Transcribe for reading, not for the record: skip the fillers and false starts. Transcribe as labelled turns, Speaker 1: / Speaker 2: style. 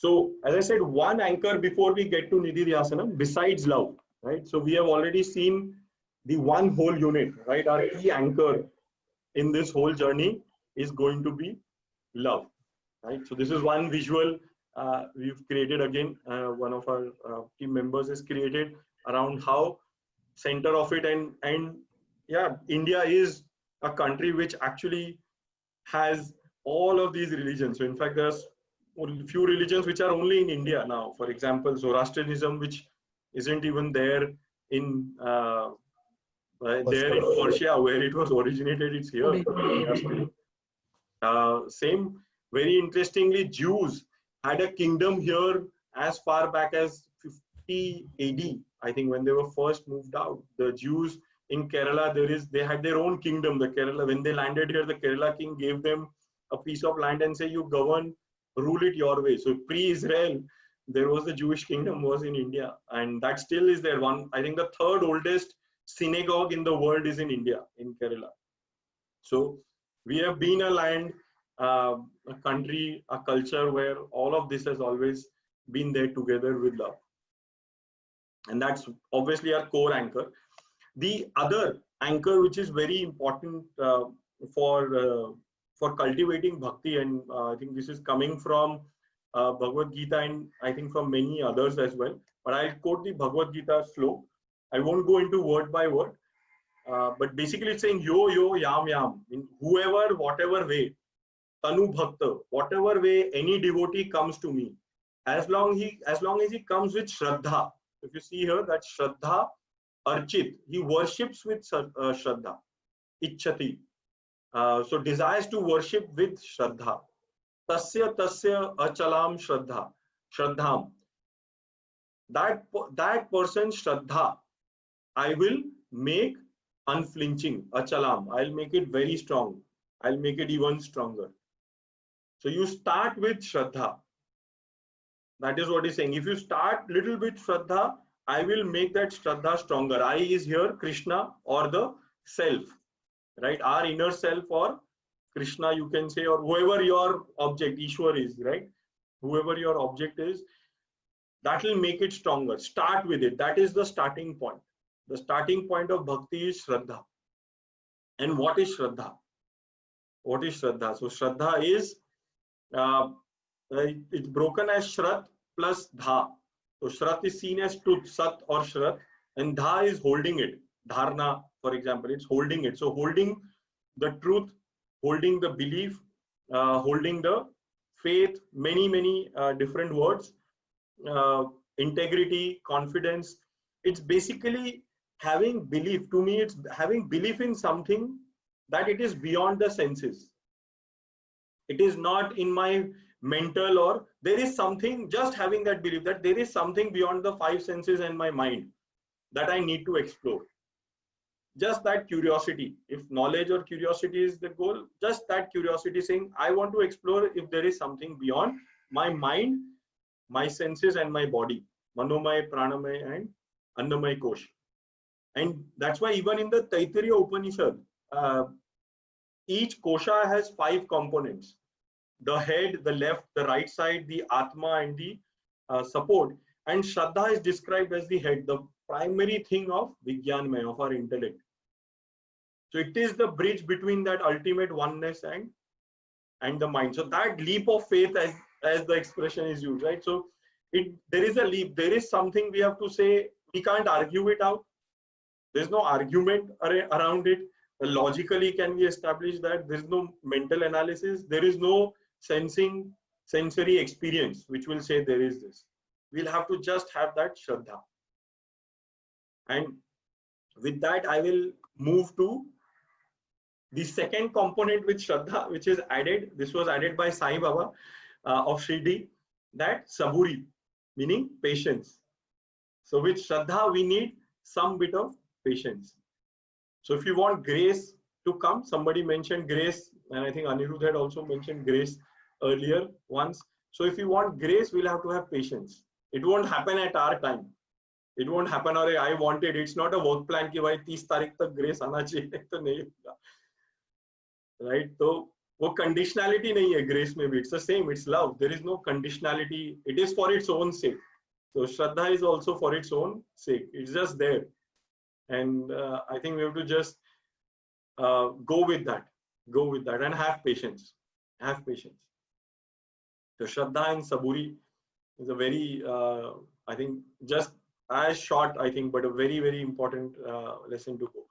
Speaker 1: So as I said, one anchor before we get to Nidhi Dhyasanam, besides love, right? So we have already seen the one whole unit, right? Our key anchor in this whole journey is going to be love, right? So this is one visual we've created again. One of our team members has created around how center of it, and yeah, India is a country which actually has all of these religions. So in fact, there's a few religions which are only in India now. For example, Zoroastrianism, which isn't even there in there in Persia, where it was originated. It's here. Same, very interestingly, Jews had a kingdom here as far back as 50 AD. I think when they were first moved out, the Jews in Kerala, they had their own kingdom. The Kerala, when they landed here, the Kerala king gave them a piece of land and say, you govern, rule it your way. So pre-Israel, there was the Jewish kingdom was in India, and that still is there. One, I think the third oldest synagogue in the world is in India, in Kerala. So we have been a land, a country, a culture where all of this has always been there together with love. And that's obviously our core anchor. The other anchor, which is very important for cultivating bhakti, and I think this is coming from Bhagavad Gita, and I think from many others as well. But I'll quote the Bhagavad Gita slow. I won't go into word by word. But basically it's saying yo yo yam yam, in whoever, whatever way, tanu bhakta, whatever way any devotee comes to me, as long as he comes with shraddha. If you see here, that shraddha archit, he worships with shraddha, ichchati, so desires to worship with shraddha, tasya achalam shraddham, that person's shraddha I will make unflinching, achalam. I'll make it very strong. I'll make it even stronger. So you start with shraddha. That is what he's saying. If you start little bit shraddha, I will make that shraddha stronger. I is here Krishna, or the self, right? Our inner self, or Krishna, you can say, or whoever your object, Ishwar is, right? Whoever your object is, that will make it stronger. Start with it. That is the starting point. The starting point of bhakti is shraddha. And what is shraddha? What is shraddha? So shraddha is, it's broken as shrat plus dha. So shrat is seen as truth, sat or shrat, and dha is holding it. Dharna, for example, it's holding it. So holding the truth, holding the belief, holding the faith, many different words, integrity, confidence. It's basically having belief. To me, it's having belief in something that it is beyond the senses. It is not in my mental, or there is something, just having that belief that there is something beyond the five senses and my mind that I need to explore. Just that curiosity. If knowledge or curiosity is the goal, just that curiosity, saying, I want to explore if there is something beyond my mind, my senses, and my body. Manomay, Pranamay, and Annamay Kosh. And that's why even in the Taittiriya Upanishad, each kosha has 5 components: the head, the left, the right side, the atma, and the support. And Shraddha is described as the head, the primary thing of Vijnanmaya, of our intellect. So it is the bridge between that ultimate oneness and the mind. So that leap of faith, as the expression is used, right? So there is a leap, there is something we have to say, we can't argue it out. There's no argument around it. Logically, can we establish that? There's no mental analysis. There is no sensory experience which will say there is this. We'll have to just have that Shraddha. And with that, I will move to the second component with Shraddha, which is added. This was added by Sai Baba of Shirdi, that Saburi, meaning patience. So with Shraddha, we need some bit of patience. So if you want grace to come, somebody mentioned grace, and I think Anirudh had also mentioned grace earlier once. So if you want grace, we'll have to have patience. It won't happen at our time. It won't happen, or I want it. It's not a work plan ki bhai 30 तारीख tak grace aana chahiye, to nahi hoga. Right? So वो conditionality नहीं है grace में भी. It's the same. It's love. There is no conditionality. It is for its own sake. So Shraddha is also for its own sake. It's just there, and I think we have to just go with that. Go with that and have patience. Have patience. So Shraddha and Saburi is a very, I think, just as short, I think, but a very, very important lesson to go.